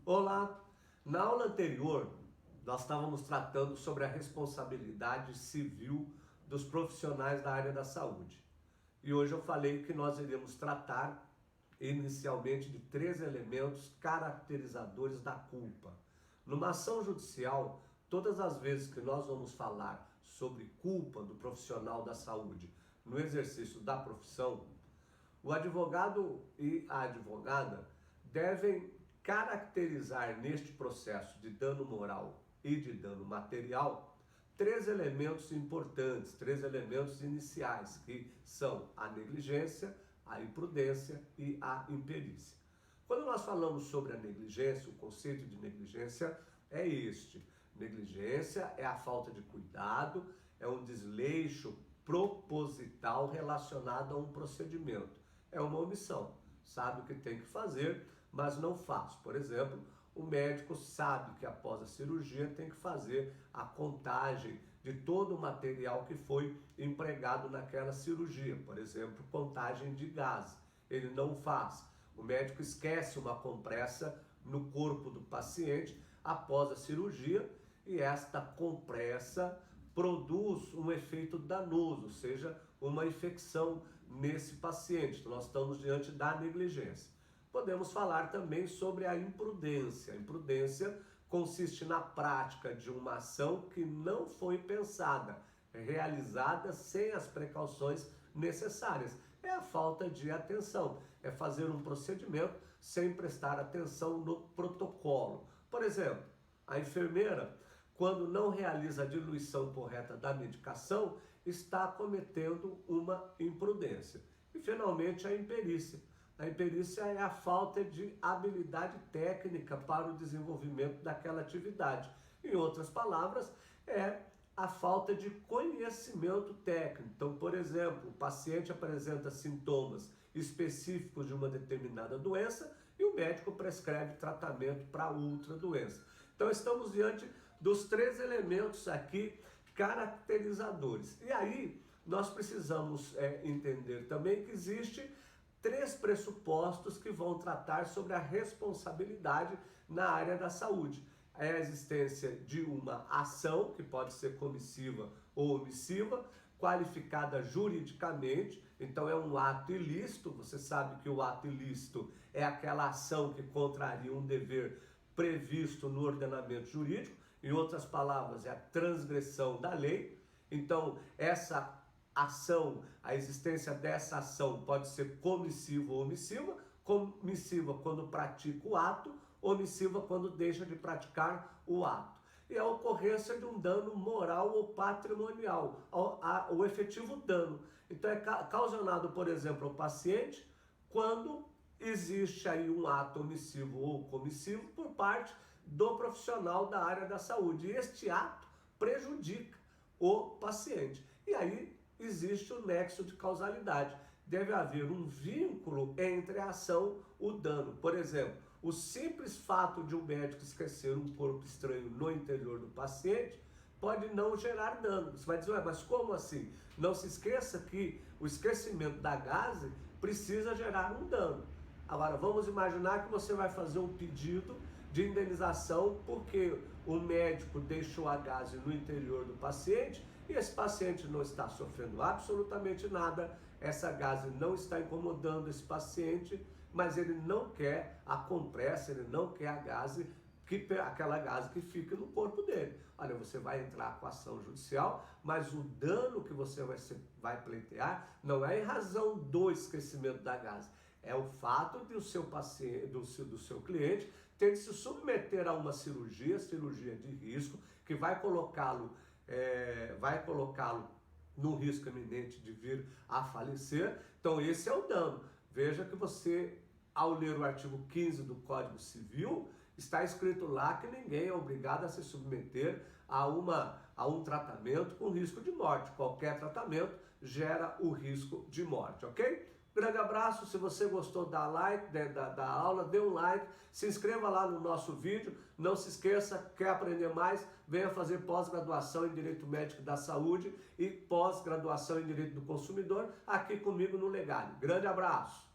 Olá! Na aula anterior, nós estávamos tratando sobre a responsabilidade civil dos profissionais da área da saúde. E hoje eu falei que nós iríamos tratar inicialmente de 3 elementos caracterizadores da culpa. Numa ação judicial, todas as vezes que nós vamos falar sobre culpa do profissional da saúde no exercício da profissão, o advogado e a advogada devem caracterizar neste processo de dano moral e de dano material 3 elementos importantes, 3 elementos iniciais, que são a negligência, a imprudência e a imperícia. Quando nós falamos sobre a negligência, o conceito de negligência é este. Negligência é a falta de cuidado, é um desleixo proposital relacionado a um procedimento. É uma omissão. Sabe o que tem que fazer, mas não faz. Por exemplo, o médico sabe que após a cirurgia tem que fazer a contagem de todo o material que foi empregado naquela cirurgia. Por exemplo, contagem de gás. Ele não faz. O médico esquece uma compressa no corpo do paciente após a cirurgia e esta compressa produz um efeito danoso, ou seja, uma infecção nesse paciente. Então, nós estamos diante da negligência. Podemos falar também sobre a imprudência. A imprudência consiste na prática de uma ação que não foi pensada, realizada sem as precauções necessárias. É a falta de atenção, é fazer um procedimento sem prestar atenção no protocolo. Por exemplo, a enfermeira, quando não realiza a diluição correta da medicação, está cometendo uma imprudência. E, finalmente, a imperícia. A imperícia é a falta de habilidade técnica para o desenvolvimento daquela atividade. Em outras palavras, é a falta de conhecimento técnico. Então, por exemplo, o paciente apresenta sintomas específicos de uma determinada doença e o médico prescreve tratamento para outra doença. Então, estamos diante dos 3 elementos aqui caracterizadores. E aí, nós precisamos entender também que existe 3 pressupostos que vão tratar sobre a responsabilidade na área da saúde. É a existência de uma ação, que pode ser comissiva ou omissiva, qualificada juridicamente, então é um ato ilícito. Você sabe que o ato ilícito é aquela ação que contraria um dever previsto no ordenamento jurídico, em outras palavras, é a transgressão da lei. Então, essa ação, a existência dessa ação pode ser comissiva ou omissiva. Comissiva quando pratica o ato, omissiva quando deixa de praticar o ato. E a ocorrência de um dano moral ou patrimonial, o efetivo dano. Então é causado, por exemplo, ao paciente quando existe aí um ato omissivo ou comissivo por parte do profissional da área da saúde. E este ato prejudica o paciente. E aí existe o nexo de causalidade. Deve haver um vínculo entre a ação e o dano. Por exemplo, o simples fato de um médico esquecer um corpo estranho no interior do paciente pode não gerar dano. Você vai dizer, ué, mas como assim? Não se esqueça que o esquecimento da gase precisa gerar um dano. Agora, vamos imaginar que você vai fazer um pedido de indenização porque o médico deixou a gase no interior do paciente e esse paciente não está sofrendo absolutamente nada, essa gase não está incomodando esse paciente, mas ele não quer a compressa, ele não quer a gase, aquela gase que fica no corpo dele. Olha, você vai entrar com ação judicial, mas o dano que você vai pleitear não é em razão do esquecimento da gase, é o fato de o seu paciente, do seu cliente ter de se submeter a uma cirurgia de risco, que vai colocá-lo no risco iminente de vir a falecer. Então esse é o dano. Veja que você, ao ler o artigo 15 do Código Civil, está escrito lá que ninguém é obrigado a se submeter a um tratamento com risco de morte. Qualquer tratamento gera o risco de morte, ok? Grande abraço. Se você gostou da aula, dê um like, se inscreva lá no nosso vídeo, não se esqueça, quer aprender mais, venha fazer pós-graduação em Direito Médico da Saúde e pós-graduação em Direito do Consumidor aqui comigo no Legale. Grande abraço!